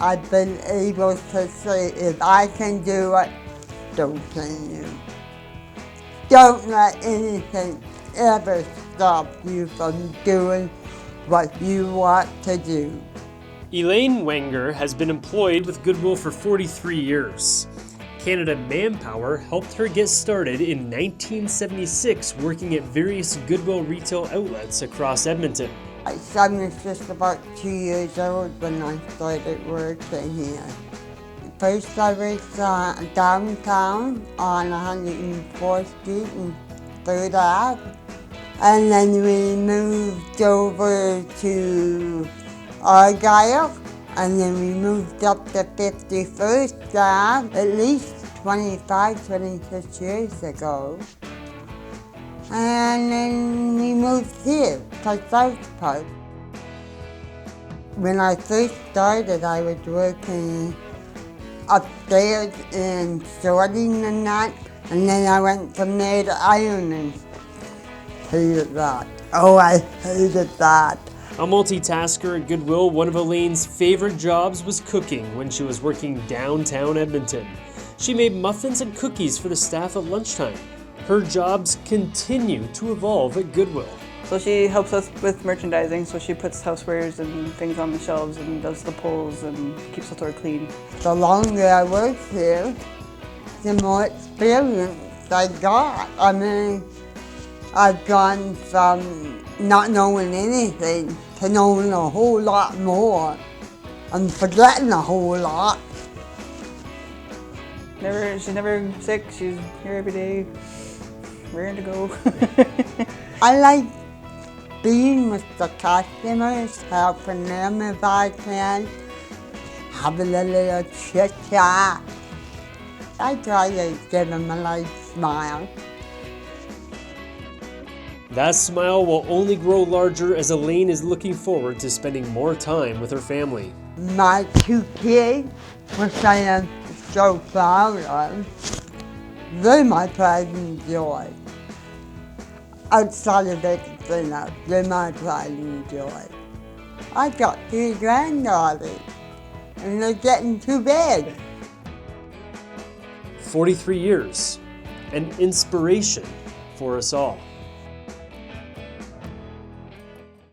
I've been able to say, if I can do it, so can you. Don't let anything ever stop you from doing what you want to do. Elaine Wenger has been employed with Goodwill for 43 years. Canada Manpower helped her get started in 1976 working at various Goodwill retail outlets across Edmonton. My son was just about 2 years old when I started working here. First I was downtown on 104th Street and 3rd Ave. And then we moved over to Argyle. And then we moved up to 51st Ave at least 26 years ago. And then we moved here to South Park. When I first started, I was working upstairs in sorting and that, and then I went from there to ironing. Hated that. Oh, I hated that. A multitasker at Goodwill, one of Elaine's favorite jobs was cooking when she was working downtown Edmonton. She made muffins and cookies for the staff at lunchtime. Her jobs continue to evolve at Goodwill. So she helps us with merchandising, so she puts housewares and things on the shelves and does the pulls and keeps the store clean. The longer I work here, the more experience I got. I mean, I've gone from not knowing anything to knowing a whole lot more and forgetting a whole lot. She's never sick, she's here every day, raring to go. I like being with the customers, helping them if I can, having a little chit chat. I try to give them a nice smile. That smile will only grow larger as Elaine is looking forward to spending more time with her family. My 2 kids, which I am so proud of, they're my pride and joy. Outside of everything else, they're my pride and joy. I've got 3 granddaughters, and they're getting too big. 43 years, an inspiration for us all.